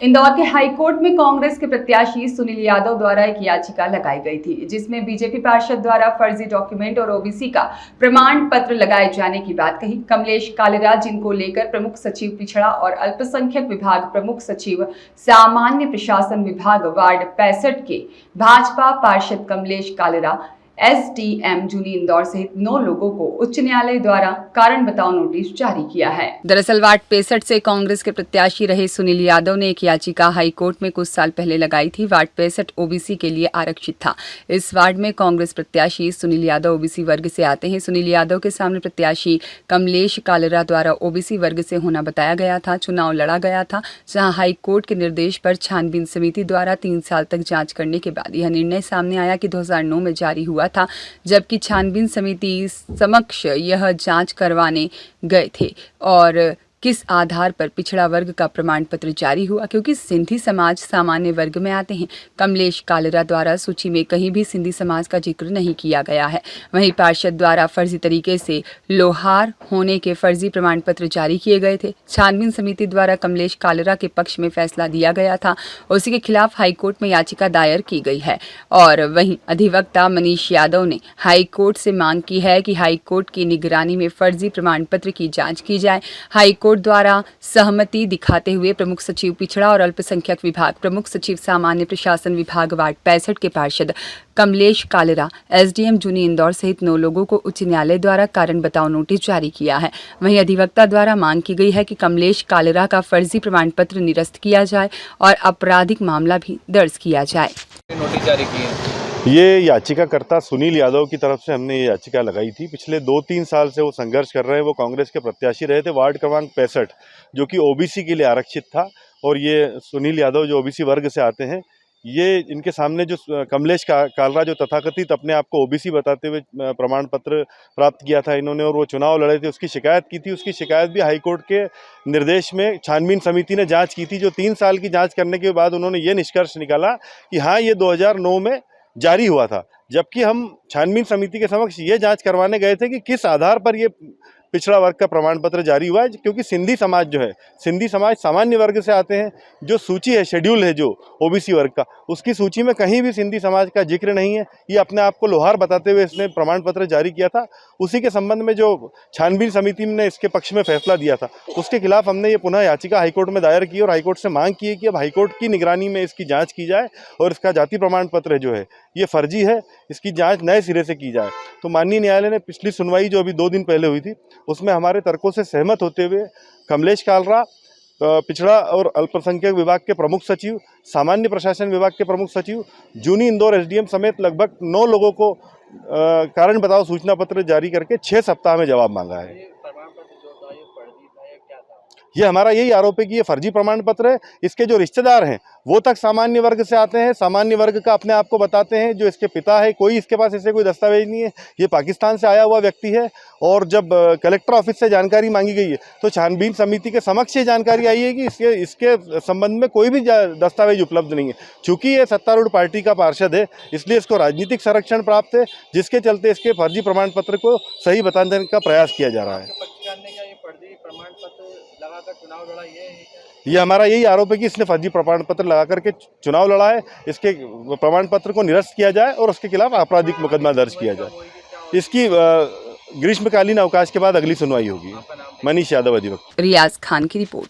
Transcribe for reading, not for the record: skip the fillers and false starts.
इंदौर के हाईकोर्ट में कांग्रेस के प्रत्याशी सुनील यादव द्वारा एक याचिका लगाई गई थी, जिसमें बीजेपी पार्षद द्वारा फर्जी डॉक्यूमेंट और ओबीसी का प्रमाण पत्र लगाए जाने की बात कही। कमलेश कालेराज, जिनको लेकर प्रमुख सचिव पिछड़ा और अल्पसंख्यक विभाग, प्रमुख सचिव सामान्य प्रशासन विभाग वार्ड 65 के भाजपा पार्षद कमलेश कालेरा, एसडीएम जूनी इंदौर सहित 9 लोगों को उच्च न्यायालय द्वारा कारण बताओ नोटिस जारी किया है। दरअसल वार्ड 65 से कांग्रेस के प्रत्याशी रहे सुनील यादव ने एक याचिका हाईकोर्ट में कुछ साल पहले लगाई थी। वार्ड 65 ओबीसी के लिए आरक्षित था। इस वार्ड में कांग्रेस प्रत्याशी सुनील यादव ओबीसी वर्ग से आते हैं। सुनील यादव के सामने प्रत्याशी कमलेश कालेरा द्वारा ओबीसी वर्ग से होना बताया गया था। चुनाव लड़ा गया था, जहाँ हाईकोर्ट के निर्देश पर छानबीन समिति द्वारा 3 साल तक जाँच करने के बाद यह निर्णय सामने आया कि 2009 में जारी हुआ था, जबकि छानबीन समिति समक्ष यह जांच करवाने गए थे और किस आधार पर पिछड़ा वर्ग का प्रमाण पत्र जारी हुआ, क्योंकि सिंधी समाज सामान्य वर्ग में आते हैं। कमलेश कालेरा द्वारा सूची में कहीं भी सिंधी समाज का जिक्र नहीं किया गया है। वहीं पार्षद द्वारा फर्जी तरीके से लोहार होने के फर्जी प्रमाण पत्र जारी किए गए थे। छानबीन समिति द्वारा कमलेश कालेरा के पक्ष में फैसला दिया गया था, उसी के खिलाफ हाईकोर्ट में याचिका दायर की गई है। और वहीं अधिवक्ता मनीष यादव ने हाईकोर्ट से मांग की है कि हाईकोर्ट की निगरानी में फर्जी प्रमाण पत्र की जाँच की जाए। हाईकोर्ट द्वारा सहमति दिखाते हुए प्रमुख सचिव पिछड़ा और अल्पसंख्यक विभाग, प्रमुख सचिव सामान्य प्रशासन विभाग वार्ड 65 के पार्षद कमलेश कालेरा, एसडीएम जूनी इंदौर सहित 9 लोगों को उच्च न्यायालय द्वारा कारण बताओ नोटिस जारी किया है। वहीं अधिवक्ता द्वारा मांग की गई है कि कमलेश कालेरा का फर्जी प्रमाण पत्र निरस्त किया जाए और आपराधिक मामला भी दर्ज किया जाए। नोटिस जारी की है। ये याचिकाकर्ता सुनील यादव की तरफ से हमने ये याचिका लगाई थी। पिछले 2-3 साल से वो संघर्ष कर रहे हैं। वो कांग्रेस के प्रत्याशी रहे थे वार्ड क्रमांक 65, जो कि ओबीसी के लिए आरक्षित था। और ये सुनील यादव जो ओबीसी वर्ग से आते हैं, ये इनके सामने जो कमलेश कालेरा जो तथाकथित अपने आप को ओबीसी बताते हुए प्रमाण पत्र प्राप्त किया था इन्होंने, और वो चुनाव लड़े थे, उसकी शिकायत की थी। उसकी शिकायत भी हाईकोर्ट के निर्देश में छानबीन समिति ने जाँच की थी, जो 3 साल की जाँच करने के बाद उन्होंने ये निष्कर्ष निकाला कि हाँ, ये 2009 में जारी हुआ था। जबकि हम छानबीन समिति के समक्ष ये जांच करवाने गए थे कि किस आधार पर ये पिछड़ा वर्ग का प्रमाण पत्र जारी हुआ है, क्योंकि सिंधी समाज जो है, सिंधी समाज सामान्य वर्ग से आते हैं। जो सूची है, शेड्यूल है जो ओबीसी वर्ग का, उसकी सूची में कहीं भी सिंधी समाज का जिक्र नहीं है। ये अपने आप को लोहार बताते हुए इसने प्रमाण पत्र जारी किया था। उसी के संबंध में जो छानबीन समिति ने इसके पक्ष में फैसला दिया था, उसके खिलाफ हमने ये पुनः याचिका हाईकोर्ट में दायर की और हाईकोर्ट से मांग की है कि अब हाईकोर्ट की निगरानी में इसकी जाँच की जाए और इसका जाति प्रमाण पत्र जो है ये फर्जी है, इसकी जांच नए सिरे से की जाए। तो माननीय न्यायालय ने पिछली सुनवाई जो अभी 2 दिन पहले हुई थी, उसमें हमारे तर्कों से सहमत होते हुए कमलेश कालेरा, पिछड़ा और अल्पसंख्यक विभाग के प्रमुख सचिव, सामान्य प्रशासन विभाग के प्रमुख सचिव, जूनी इंदौर एसडीएम समेत लगभग 9 लोगों को कारण बताओ सूचना पत्र जारी करके 6 सप्ताह में जवाब मांगा है। ये हमारा यही आरोप है कि ये फर्जी प्रमाण पत्र है। इसके जो रिश्तेदार हैं वो तक सामान्य वर्ग से आते हैं, सामान्य वर्ग का अपने आप को बताते हैं। जो इसके पिता है, कोई इसके पास ऐसे कोई दस्तावेज नहीं है, ये पाकिस्तान से आया हुआ व्यक्ति है। और जब कलेक्टर ऑफिस से जानकारी मांगी गई है, तो छानबीन समिति के समक्ष ये जानकारी आई है कि इसके संबंध में कोई भी दस्तावेज उपलब्ध नहीं है। चूँकि ये सत्तारूढ़ पार्टी का पार्षद है, इसलिए इसको राजनीतिक संरक्षण प्राप्त है, जिसके चलते इसके फर्जी प्रमाण पत्र को सही बताने का प्रयास किया जा रहा है। ये हमारा यही आरोप है कि इसने फर्जी प्रमाण पत्र लगा करके चुनाव लड़ा है। इसके प्रमाण पत्र को निरस्त किया जाए और उसके खिलाफ आपराधिक मुकदमा दर्ज किया जाए। इसकी ग्रीष्मकालीन अवकाश के बाद अगली सुनवाई होगी। मनीष यादव, अधिवक्ता। रियाज खान की रिपोर्ट।